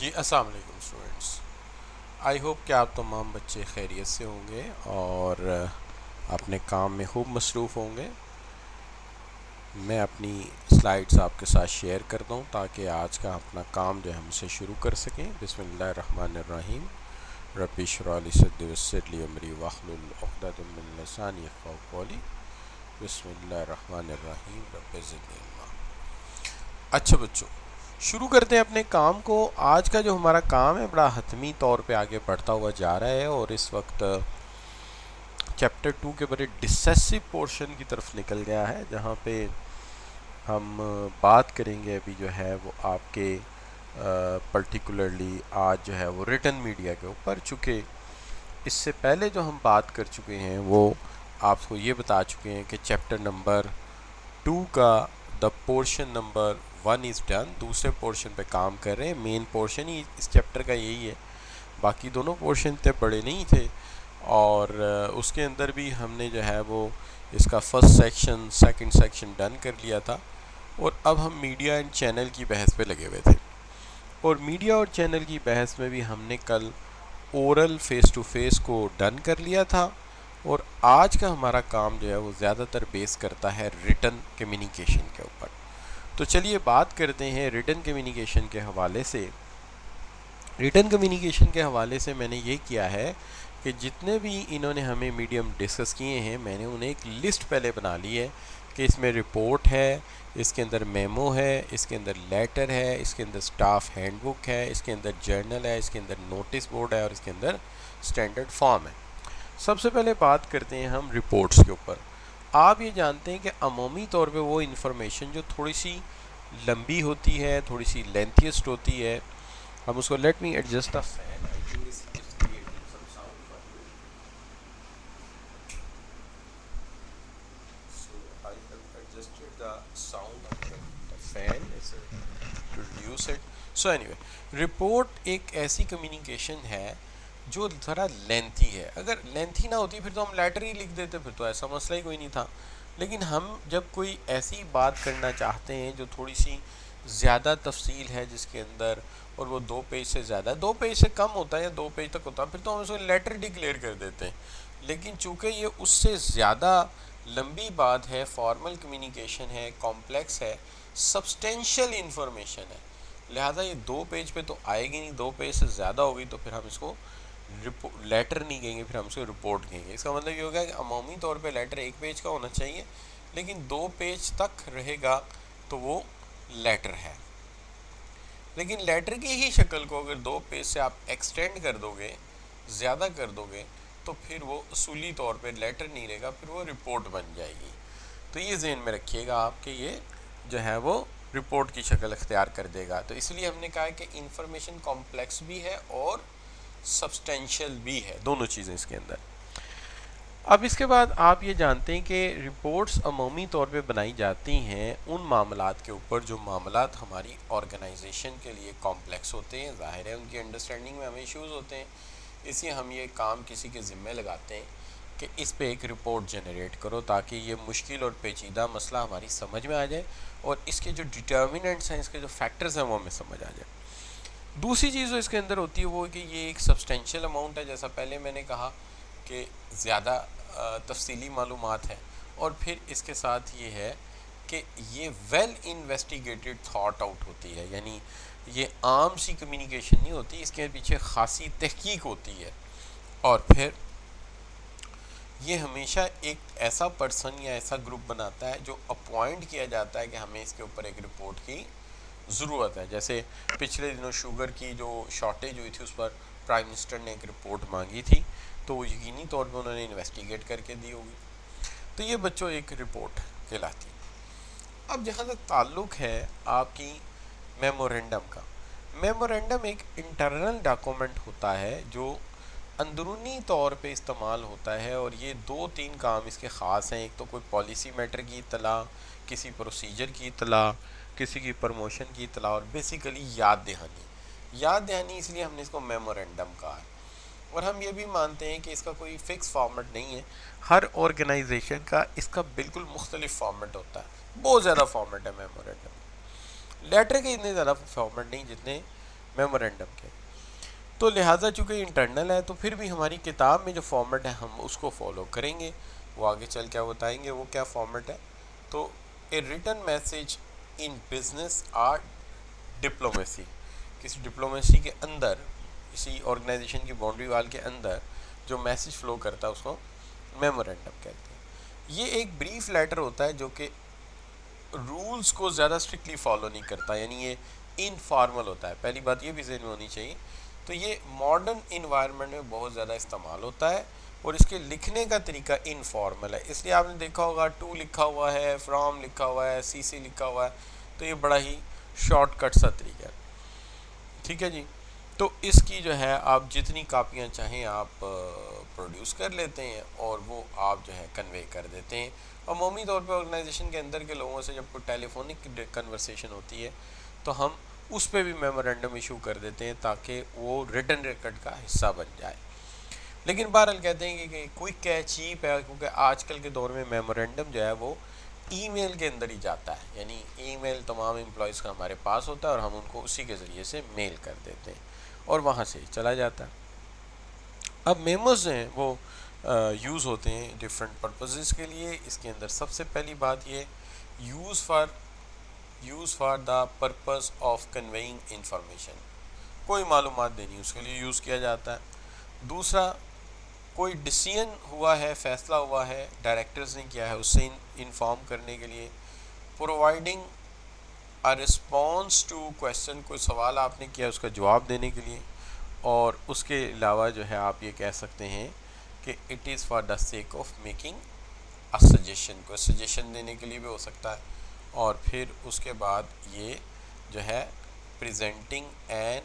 جی السلام علیکم students. I hope کہ آپ تمام بچے خیریت سے ہوں گے اور اپنے کام میں خوب مصروف ہوں گے. میں اپنی سلائڈس آپ کے ساتھ شیئر کرتا ہوں تاکہ آج کا اپنا کام جو ہے ہم سے شروع کر سکیں. بسم اللہ الرحمن الرحیم. رب اشرح لی صدری ویسر لی امری واحلل عقدۃ من لسانی یفقہوا قولی. بسم اللہ الرحمن الرحیم. رب زدنی علما. اچھا بچوں، شروع کرتے ہیں اپنے کام کو. آج کا جو ہمارا کام ہے بڑا حتمی طور پہ آگے بڑھتا ہوا جا رہا ہے اور اس وقت چیپٹر 2 کے بڑے ڈسیسو پورشن کی طرف نکل گیا ہے، جہاں پہ ہم بات کریں گے ابھی جو ہے وہ آپ کے پرٹیکولرلی آج جو ہے وہ ریٹن میڈیا کے اوپر. چونکہ اس سے پہلے جو ہم بات کر چکے ہیں وہ آپ کو یہ بتا چکے ہیں کہ چیپٹر نمبر 2 کا the portion number 1 is done. دوسرے پورشن پہ کام کر رہے ہیں. مین پورشن ہی اس چیپٹر کا یہی ہے، باقی دونوں پورشن اتنے بڑے نہیں تھے. اور اس کے اندر بھی ہم نے جو ہے وہ اس کا first section second section done کر لیا تھا. اور اب ہم میڈیا اینڈ چینل کی بحث پہ لگے ہوئے تھے. اور میڈیا اور چینل کی بحث میں بھی ہم نے کل اورل فیس ٹو فیس کو ڈن کر لیا تھا. اور آج کا ہمارا کام جو ہے وہ زیادہ تر بیس کرتا ہے ریٹن کمیونیکیشن کے اوپر. تو چلیے بات کرتے ہیں ریٹن کمیونیکیشن کے حوالے سے. ریٹن کمیونیکیشن کے حوالے سے میں نے یہ کیا ہے کہ جتنے بھی انہوں نے ہمیں میڈیم ڈسکس کیے ہیں میں نے انہیں ایک لسٹ پہلے بنا لی ہے کہ اس میں رپورٹ ہے، اس کے اندر میمو ہے، اس کے اندر لیٹر ہے، اس کے اندر سٹاف ہینڈ بک ہے، اس کے اندر جرنل ہے، اس کے اندر نوٹس بورڈ ہے اور اس کے اندر سٹینڈرڈ فارم ہے. سب سے پہلے بات کرتے ہیں ہم رپورٹس کے اوپر. آپ یہ جانتے ہیں کہ عمومی طور پہ وہ انفارمیشن جو تھوڑی سی لمبی ہوتی ہے، تھوڑی سی لینتھیسٹ ہوتی ہے، ہم اس کو let me adjust the fan. I think this is creating some sound for you. So I have adjusted the sound of the fan to reduce it. So anyway, report ایک ایسی کمیونیکیشن ہے جو ذرا لینتھی ہے. اگر lengthy نہ ہوتی پھر تو ہم لیٹر ہی لکھ دیتے، پھر تو ایسا مسئلہ ہی کوئی نہیں تھا. لیکن ہم جب کوئی ایسی بات کرنا چاہتے ہیں جو تھوڑی سی زیادہ تفصیل ہے جس کے اندر، اور وہ 2 پیج سے زیادہ، 2 پیج سے کم ہوتا ہے یا 2 پیج تک ہوتا ہے، پھر تو ہم اس کو لیٹر ڈکلیئر کر دیتے ہیں. لیکن چونکہ یہ اس سے زیادہ لمبی بات ہے، فارمل کمیونیکیشن ہے، کمپلیکس ہے، سبسٹینشیل انفارمیشن ہے، لہٰذا یہ 2 پیج پہ تو آئے گی نہیں. 2 پیج سے زیادہ ہوگی تو پھر ہم اس کو لیٹر نہیں کہیں گے، پھر ہم اس کو رپورٹ کہیں گے. اس کا مطلب یہ ہوگا کہ عمومی طور پہ لیٹر 1 پیج کا ہونا چاہیے، لیکن 2 پیج تک رہے گا تو وہ لیٹر ہے. لیکن لیٹر کی ہی شکل کو اگر 2 پیج سے آپ ایکسٹینڈ کر دو گے، زیادہ کر دو گے، تو پھر وہ اصولی طور پہ لیٹر نہیں رہے گا، پھر وہ رپورٹ بن جائے گی. تو یہ ذہن میں رکھیے گا آپ کہ یہ جو ہے وہ رپورٹ کی شکل اختیار کر دے گا. تو اس لیے ہم نے کہا کہ انفارمیشن کمپلیکس بھی ہے اور سبسٹینشیل بھی ہے، دونوں چیزیں اس کے اندر. اب اس کے بعد آپ یہ جانتے ہیں کہ رپورٹس عمومی طور پہ بنائی جاتی ہیں ان معاملات کے اوپر جو معاملات ہماری آرگنائزیشن کے لیے کمپلیکس ہوتے ہیں. ظاہر ہے ان کی انڈرسٹینڈنگ میں ہمیں ایشوز ہوتے ہیں، اس لیے ہم یہ کام کسی کے ذمے لگاتے ہیں کہ اس پہ ایک رپورٹ جنریٹ کرو تاکہ یہ مشکل اور پیچیدہ مسئلہ ہماری سمجھ میں آ جائے اور اس کے جو ڈٹرمنٹس ہیں، اس کے جو فیکٹرز ہیں وہ ہمیں سمجھ آ جائے. دوسری چیز جو اس کے اندر ہوتی ہے وہ کہ یہ ایک سبسٹینشیل اماؤنٹ ہے، جیسا پہلے میں نے کہا کہ زیادہ تفصیلی معلومات ہے. اور پھر اس کے ساتھ یہ ہے کہ یہ ویل انویسٹیگیٹڈ تھاٹ آؤٹ ہوتی ہے، یعنی یہ عام سی کمیونیکیشن نہیں ہوتی، اس کے پیچھے خاصی تحقیق ہوتی ہے. اور پھر یہ ہمیشہ ایک ایسا پرسن یا ایسا گروپ بناتا ہے جو اپوائنٹ کیا جاتا ہے کہ ہمیں اس کے اوپر ایک رپورٹ کی ضرورت ہے. جیسے پچھلے دنوں شوگر کی جو شارٹیج ہوئی تھی اس پر پرائم منسٹر نے ایک رپورٹ مانگی تھی، تو وہ یقینی طور پہ انہوں نے انویسٹیگیٹ کر کے دی ہوگی. تو یہ بچوں ایک رپورٹ کہلاتی. اب جہاں تک تعلق ہے آپ کی میمورینڈم کا، میمورینڈم ایک انٹرنل ڈاکومنٹ ہوتا ہے جو اندرونی طور پہ استعمال ہوتا ہے، اور یہ 2-3 کام اس کے خاص ہیں. ایک تو کوئی پالیسی میٹر کی اطلاع، کسی پروسیجر کی اطلاع، کسی کی پروموشن کی اطلاع، اور بیسیکلی یاد دہانی. یاد دہانی اس لیے ہم نے اس کو میمورینڈم کہا ہے. اور ہم یہ بھی مانتے ہیں کہ اس کا کوئی فکس فارمیٹ نہیں ہے، ہر آرگنائزیشن کا اس کا بالکل مختلف فارمیٹ ہوتا ہے. بہت زیادہ فارمیٹ ہے میمورینڈم. لیٹر کے اتنے زیادہ فارمیٹ نہیں جتنے میمورینڈم کے. تو لہٰذا چونکہ انٹرنل ہے تو پھر بھی ہماری کتاب میں جو فارمیٹ ہے ہم اس کو فالو کریں گے. وہ آگے چل کے بتائیں گے وہ کیا فارمیٹ ہے. تو a written message in business or diplomacy, کسی ڈپلومیسی کے اندر، کسی آرگنائزیشن کی باؤنڈری وال کے اندر جو میسیج فلو کرتا ہے اس کو میمورینڈم کہتے ہیں. یہ ایک بریف لیٹر ہوتا ہے جو کہ رولز کو زیادہ اسٹرکٹلی فالو نہیں کرتا، یعنی یہ انفارمل ہوتا ہے. پہلی بات یہ بھی ذہن میں ہونی چاہیے. تو یہ ماڈرن انوائرمنٹ میں بہت زیادہ استعمال ہوتا ہے اور اس کے لکھنے کا طریقہ انفارمل ہے. اس لیے آپ نے دیکھا ہوگا ٹو لکھا ہوا ہے، فرام لکھا ہوا ہے، سی سی لکھا ہوا ہے. تو یہ بڑا ہی شارٹ کٹ سا طریقہ ہے. ٹھیک ہے جی. تو اس کی جو ہے آپ جتنی کاپیاں چاہیں آپ پروڈیوس کر لیتے ہیں اور وہ آپ جو ہے کنوے کر دیتے ہیں. عمومی طور پہ آرگنائزیشن کے اندر کے لوگوں سے جب کوئی ٹیلی فونک کنورسیشن ہوتی ہے تو ہم اس پہ بھی میمورینڈم ایشو کر دیتے ہیں تاکہ وہ ریٹن ریکارڈ کا حصہ بن جائے. لیکن بہرحال کہتے ہیں کہ کوئک ہے، چیپ ہے، کیونکہ آج کل کے دور میں میمورینڈم جو ہے وہ ای میل کے اندر ہی جاتا ہے. یعنی ای میل تمام امپلائیز کا ہمارے پاس ہوتا ہے اور ہم ان کو اسی کے ذریعے سے میل کر دیتے ہیں اور وہاں سے چلا جاتا ہے. اب میموز ہیں وہ یوز ہوتے ہیں ڈفرینٹ پرپزز کے لیے. اس کے اندر سب سے پہلی بات یہ use for the purpose of conveying information, کوئی معلومات دینی اس کے لیے یوز کیا جاتا ہے. دوسرا، کوئی ڈسیزن ہوا ہے، فیصلہ ہوا ہے، ڈائریکٹرز نے کیا ہے، اس سے انفارم کرنے کے لیے. Providing a response to question, کوئی سوال آپ نے کیا اس کا جواب دینے کے لیے. اور اس کے علاوہ جو ہے آپ یہ کہہ سکتے ہیں کہ it is for the sake of making a suggestion, کوئی سجیشن دینے کے لیے بھی ہو سکتا ہے. اور پھر اس کے بعد یہ جو ہے پریزنٹنگ این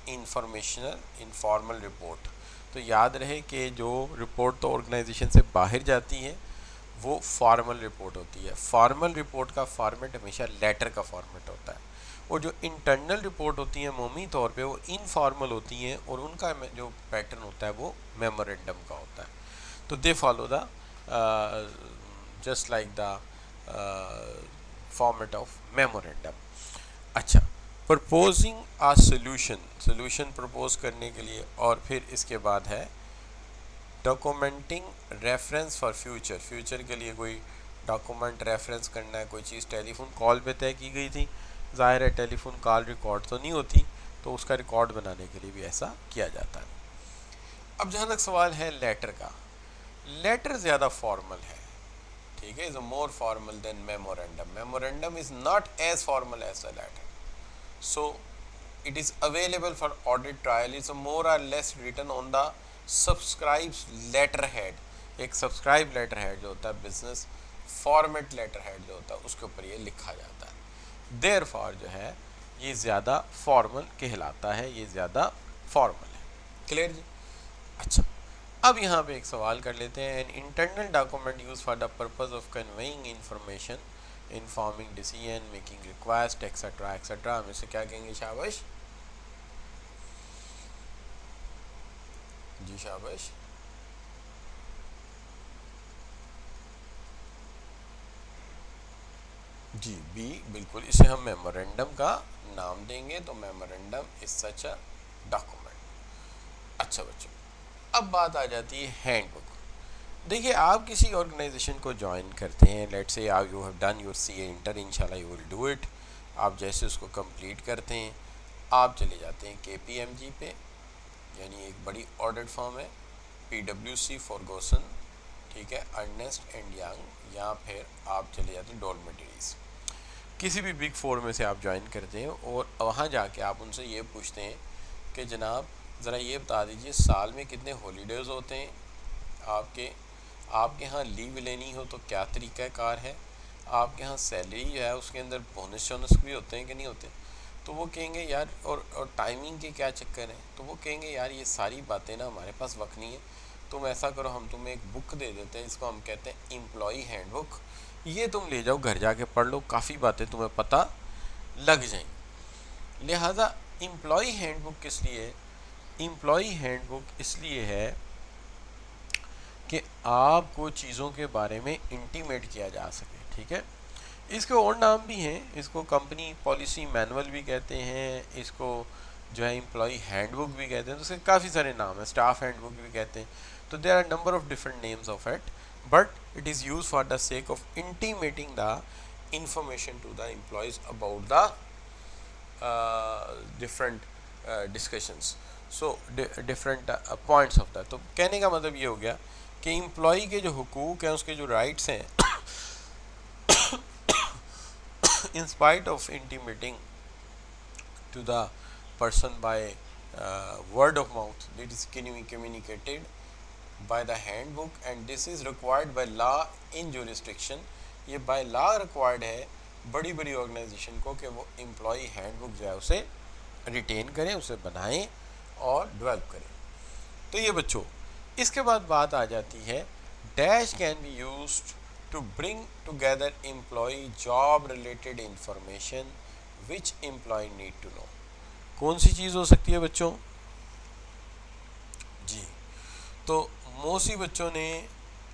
انفارمل رپورٹ. تو یاد رہے کہ جو رپورٹ تو آرگنائزیشن سے باہر جاتی ہے وہ فارمل رپورٹ ہوتی ہے. فارمل رپورٹ کا فارمیٹ ہمیشہ لیٹر کا فارمیٹ ہوتا ہے، اور جو انٹرنل رپورٹ ہوتی ہیں عمومی طور پہ وہ انفارمل ہوتی ہیں اور ان کا جو پیٹرن ہوتا ہے وہ میمورینڈم کا ہوتا ہے. تو they follow the just like the format of memorandum. اچھا، پرپوزنگ آ سلوشن پرپوز کرنے کے لیے. اور پھر اس کے بعد ہے ڈاکومنٹنگ ریفرنس فار فیوچر کے لیے کوئی ڈاکومنٹ ریفرنس کرنا ہے. کوئی چیز ٹیلی فون کال پہ طے کی گئی تھی، ظاہر ہے ٹیلی فون کال ریکارڈ تو نہیں ہوتی، تو اس کا ریکارڈ بنانے کے لیے بھی ایسا کیا جاتا ہے. اب جہاں تک سوال ہے لیٹر کا، لیٹر زیادہ فارمل ہے. ٹھیک ہے، is a more formal than memorandum. Memorandum is not as formal as a letter. So it is available for audit trial. It's a more or less written on the subscribes letter head. ایک subscribe letter head جو ہوتا ہے business format letter head جو ہوتا ہے اس کے اوپر یہ لکھا جاتا ہے. دیر فار جو ہے یہ زیادہ فارمل کہلاتا ہے، یہ زیادہ فارمل ہے. کلیئر جی؟ اچھا، اب یہاں پہ ایک سوال کر لیتے ہیں. an internal document used for the purpose of conveying information, informing decision, making request, etc. etc. ہم اسے کیا کہیں گے؟ شاباش جی، شاباش. جی بی، بالکل، اسے ہم میمورینڈم کا نام دیں گے. تو memorandum is such a document. اچھا بچوں، اب بات آ جاتی ہے ہینڈ بک. دیکھیے، آپ کسی آرگنائزیشن کو جوائن کرتے ہیں، let say you have done your C A inter, انشاءاللہ یو ول ڈو اٹ. آپ جیسے اس کو کمپلیٹ کرتے ہیں آپ چلے جاتے ہیں کے پی ایم جی پہ، یعنی ایک بڑی آڈٹ فرم ہے، پی ڈبلیو سی فرگوسن، ٹھیک ہے، ارنسٹ اینڈ ینگ، یا پھر آپ چلے جاتے ہیں ڈول میٹریز. کسی بھی بگ فور میں سے آپ جوائن کرتے ہیں اور وہاں جا کے آپ ان سے یہ پوچھتے ہیں کہ جناب ذرا یہ بتا دیجئے سال میں کتنے ہالیڈیز ہوتے ہیں آپ کے ہاں لیو لینی ہو تو کیا طریقہ کار ہے، آپ کے ہاں سیلری جو ہے اس کے اندر بونس شونس بھی ہوتے ہیں کہ نہیں ہوتے. تو وہ کہیں گے یار اور ٹائمنگ کے کیا چکر ہیں. تو وہ کہیں گے یار یہ ساری باتیں نا ہمارے پاس وقت نہیں ہے، تم ایسا کرو ہم تمہیں ایک بک دے دیتے ہیں، اس کو ہم کہتے ہیں امپلائی ہینڈ بک. یہ تم لے جاؤ گھر جا کے پڑھ لو، کافی باتیں تمہیں پتہ لگ جائیں. لہٰذا امپلائی ہینڈ بک کس لیے ہے؟ امپلائی ہینڈ بک اس لیے ہے کہ آپ کو چیزوں کے بارے میں انٹیمیٹ کیا جا سکے. ٹھیک ہے، اس کے اور نام بھی ہیں، اس کو کمپنی پالیسی مینول بھی کہتے ہیں، اس کو جو ہے امپلائی ہینڈ بک بھی کہتے ہیں، تو اس کے کافی سارے نام ہیں، اسٹاف ہینڈ بک بھی کہتے ہیں. تو there are number of different names of it, but it is used for the sake of intimating the information to the employees about the different discussions. So different points of the. تو کہنے کا مطلب یہ ہو گیا کہ employee کے جو حقوق ہیں، اس کے جو رائٹس ہیں، in spite of intimating to the person by word of mouth, it is communicated by the handbook, and this is required by law in jurisdiction. یہ بائی لا ریکوائرڈ ہے بڑی بڑی آرگنائزیشن کو کہ وہ امپلائی ہینڈ بک جو ہے اسے ریٹین کریں، اسے بنائیں اور ڈیولپ کریں. تو یہ بچوں اس کے بعد بات آ جاتی ہے dash can be used to bring together employee job related information which employee need to know. کون سی چیز ہو سکتی ہے بچوں؟ جی تو موسی بچوں نے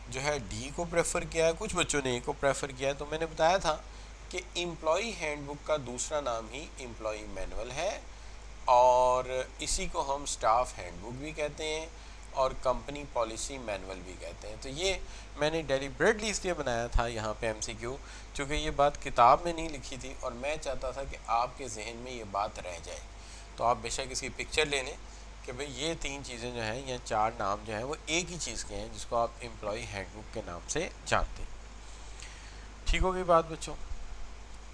جو ہے ڈی کو پریفر کیا ہے، کچھ بچوں نے اے کو پریفر کیا ہے. تو میں نے بتایا تھا کہ امپلائی ہینڈ بک کا دوسرا نام ہی امپلائی مینول ہے، اور اسی کو ہم اسٹاف ہینڈ بک بھی کہتے ہیں اور کمپنی پالیسی مینول بھی کہتے ہیں. تو یہ میں نے ڈیلیبریٹلی اس لیے بنایا تھا یہاں پہ MCQ، چونکہ یہ بات کتاب میں نہیں لکھی تھی اور میں چاہتا تھا کہ آپ کے ذہن میں یہ بات رہ جائے. تو آپ بے شک اس کی پکچر لے لیں کہ بھئی یہ تین چیزیں جو ہیں یا چار نام جو ہیں وہ ایک ہی چیز کے ہیں جس کو آپ امپلائی ہینڈ بک کے نام سے جانتے ہیں. ٹھیک ہوگی بات بچوں؟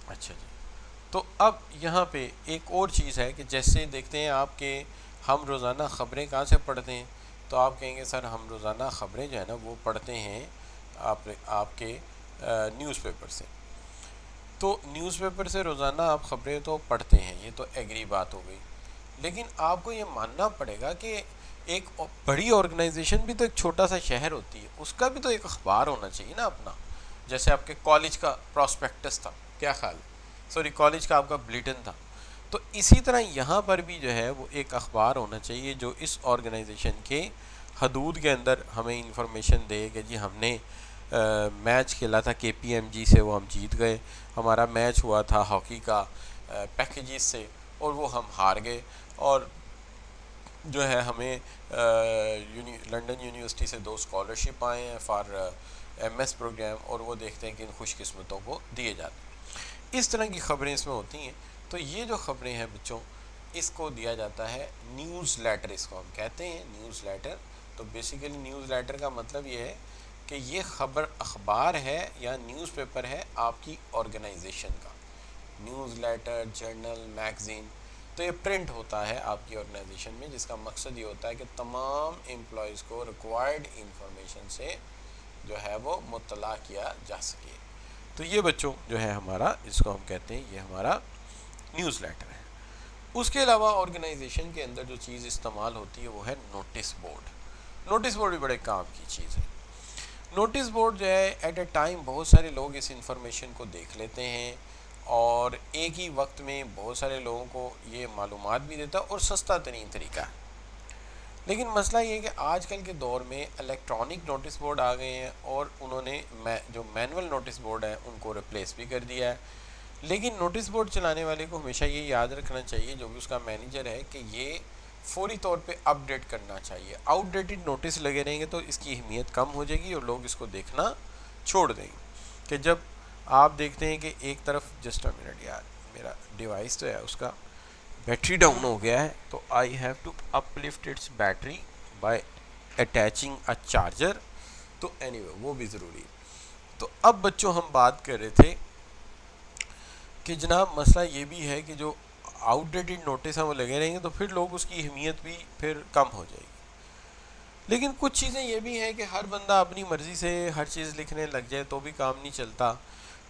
اچھا جی. تو اب یہاں پہ ایک اور چیز ہے کہ جیسے دیکھتے ہیں آپ کہ ہم روزانہ خبریں کہاں سے پڑھتے ہیں، تو آپ کہیں گے سر ہم روزانہ خبریں جو ہے نا وہ پڑھتے ہیں آپ کے نیوز پیپر سے. تو نیوز پیپر سے روزانہ آپ خبریں تو پڑھتے ہیں، یہ تو ایگری بات ہو گئی. لیکن آپ کو یہ ماننا پڑے گا کہ ایک بڑی آرگنائزیشن بھی تو ایک چھوٹا سا شہر ہوتی ہے، اس کا بھی تو ایک اخبار ہونا چاہیے نا اپنا. جیسے آپ کے کالج کا پراسپیکٹس تھا، کیا خیال ہے؟ سوری کالج کا آپ کا بلیٹن تھا. تو اسی طرح یہاں پر بھی جو ہے وہ ایک اخبار ہونا چاہیے جو اس آرگنائزیشن کے حدود کے اندر ہمیں انفارمیشن دے کہ جی ہم نے میچ کھیلا تھا KPMG سے، وہ ہم جیت گئے. ہمارا میچ ہوا تھا ہاکی کا پیکیجز سے اور وہ ہم ہار گئے، اور جو ہے ہمیں لنڈن یونیورسٹی سے 2 اسکالرشپ آئے ہیں فار MS پروگرام، اور وہ دیکھتے ہیں کہ ان خوش قسمتوں کو دیے جاتے ہیں. اس طرح کی خبریں اس میں ہوتی ہیں. تو یہ جو خبریں ہیں بچوں اس کو دیا جاتا ہے نیوز لیٹر، اس کو ہم کہتے ہیں نیوز لیٹر. تو بیسیکلی نیوز لیٹر کا مطلب یہ ہے کہ یہ خبر اخبار ہے یا نیوز پیپر ہے آپ کی آرگنائزیشن کا. نیوز لیٹر، جرنل، میگزین، تو یہ پرنٹ ہوتا ہے آپ کی آرگنائزیشن میں، جس کا مقصد یہ ہوتا ہے کہ تمام امپلائیز کو ریکوائرڈ انفارمیشن سے جو ہے وہ مطلع کیا جا سکے. تو یہ بچوں جو ہے ہمارا، اس کو ہم کہتے ہیں یہ ہمارا نیوز لیٹر ہے. اس کے علاوہ آرگنائزیشن کے اندر جو چیز استعمال ہوتی ہے وہ ہے نوٹس بورڈ. نوٹس بورڈ بھی بڑے کام کی چیز ہے. نوٹس بورڈ جو ہے ایٹ اے ٹائم بہت سارے لوگ اس انفارمیشن کو دیکھ لیتے ہیں اور ایک ہی وقت میں بہت سارے لوگوں کو یہ معلومات بھی دیتا ہے اور سستا ترین طریقہ ہے. لیکن مسئلہ یہ ہے کہ آج کل کے دور میں الیکٹرانک نوٹس بورڈ آ گئے ہیں اور انہوں نے جو مینول نوٹس بورڈ ہیں ان کو ریپلیس بھی کر دیا ہے. لیکن نوٹس بورڈ چلانے والے کو ہمیشہ یہ یاد رکھنا چاہیے، جو بھی اس کا مینیجر ہے، کہ یہ فوری طور پہ اپ ڈیٹ کرنا چاہیے. آؤٹ ڈیٹڈ نوٹس لگے رہیں گے تو اس کی اہمیت کم ہو جائے گی اور لوگ اس کو دیکھنا چھوڑ دیں گے. کہ جب آپ دیکھتے ہیں کہ ایک طرف جسٹ اے منٹ یار، میرا ڈیوائس تو ہے اس کا بیٹری ڈاؤن ہو گیا ہے، تو I have to up lift its battery by attaching a charger. تو اینی وے وہ بھی ضروری ہے. تو اب بچوں ہم بات کر رہے تھے کہ جناب مسئلہ یہ بھی ہے کہ جو آؤٹ ڈیٹڈ نوٹس ہیں وہ لگے رہیں گے تو پھر لوگ اس کی اہمیت بھی پھر کم ہو جائے گی. لیکن کچھ چیزیں یہ بھی ہیں کہ ہر بندہ اپنی مرضی سے ہر چیز لکھنے لگ جائے تو بھی کام نہیں چلتا.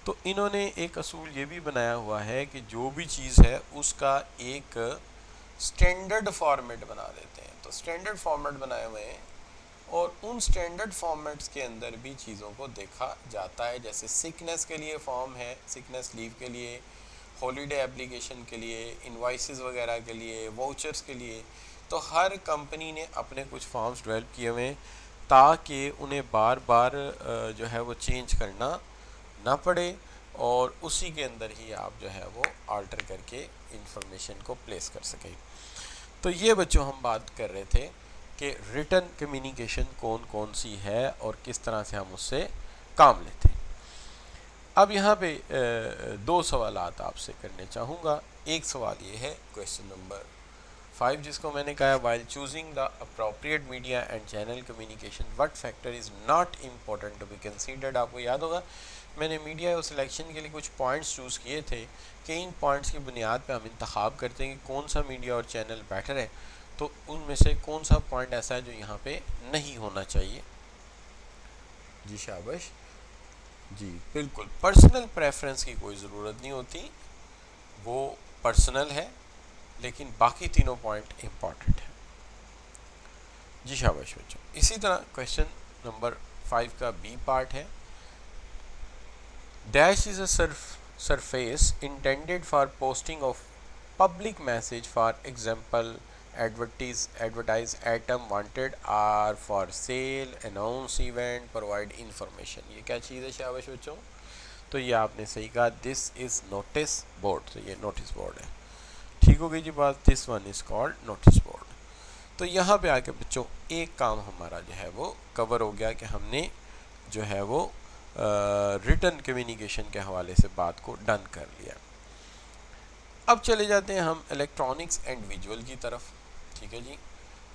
تو انہوں نے ایک اصول یہ بھی بنایا ہوا ہے کہ جو بھی چیز ہے اس کا ایک سٹینڈرڈ فارمیٹ بنا دیتے ہیں. تو سٹینڈرڈ فارمیٹ بنائے ہوئے ہیں اور ان سٹینڈرڈ فارمیٹس کے اندر بھی چیزوں کو دیکھا جاتا ہے. جیسے سکنس کے لیے فارم ہے، سکنس لیو کے لیے، ہالیڈے اپلیکیشن کے لیے، انوائسز وغیرہ کے لیے، واؤچرز کے لیے. تو ہر کمپنی نے اپنے کچھ فارمز ڈیولپ کیے ہوئے ہیں تاکہ انہیں بار بار جو ہے وہ چینج کرنا نہ پڑے اور اسی کے اندر ہی آپ جو ہے وہ آلٹر کر کے انفارمیشن کو پلیس کر سکیں. تو یہ بچوں ہم بات کر رہے تھے کہ ریٹن کمیونیکیشن کون کون سی ہے اور کس طرح سے ہم اس سے کام لیتے ہیں. اب یہاں پہ دو سوالات آپ سے کرنے چاہوں گا. ایک سوال یہ ہے کویشچن نمبر 5 جس کو میں نے کہا while choosing the appropriate media and channel communication what factor is not important to be considered. آپ کو یاد ہوگا میں نے میڈیا اور سلیکشن کے لیے کچھ پوائنٹس چوز کیے تھے کہ ان پوائنٹس کی بنیاد پہ ہم انتخاب کرتے ہیں کہ کون سا میڈیا اور چینل بیٹر ہے. تو ان میں سے کون سا پوائنٹ ایسا ہے جو یہاں پہ نہیں ہونا چاہیے؟ جی شابش. جی بالکل پرسنل پریفرنس کی کوئی ضرورت نہیں ہوتی, وہ پرسنل ہے, لیکن باقی تینوں پوائنٹ امپورٹنٹ ہیں. جی شاباش بچوں. اسی طرح کویشچن نمبر 5 کا بی پارٹ ہے dash is a surface intended for posting of public message, for example advertise item wanted or for sale, announce event, provide information. یہ کیا چیز ہے شاباش بچوں؟ تو یہ آپ نے صحیح کہا, دس از نوٹس بورڈ. تو یہ نوٹس بورڈ ہے. ٹھیک ہو گئی جی بات. This one is called notice board. تو یہاں پہ آ کے بچوں ایک کام ہمارا جو ہے وہ کور ہو گیا کہ ہم نے جو ہے وہ ریٹن کمیونیکیشن کے حوالے سے بات کو ڈن کر لیا. اب چلے جاتے ہیں ہم الیکٹرانکس اینڈ ویژول کی طرف. ٹھیک ہے جی.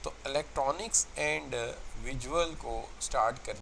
تو الیکٹرانکس اینڈ ویژول کو سٹارٹ کر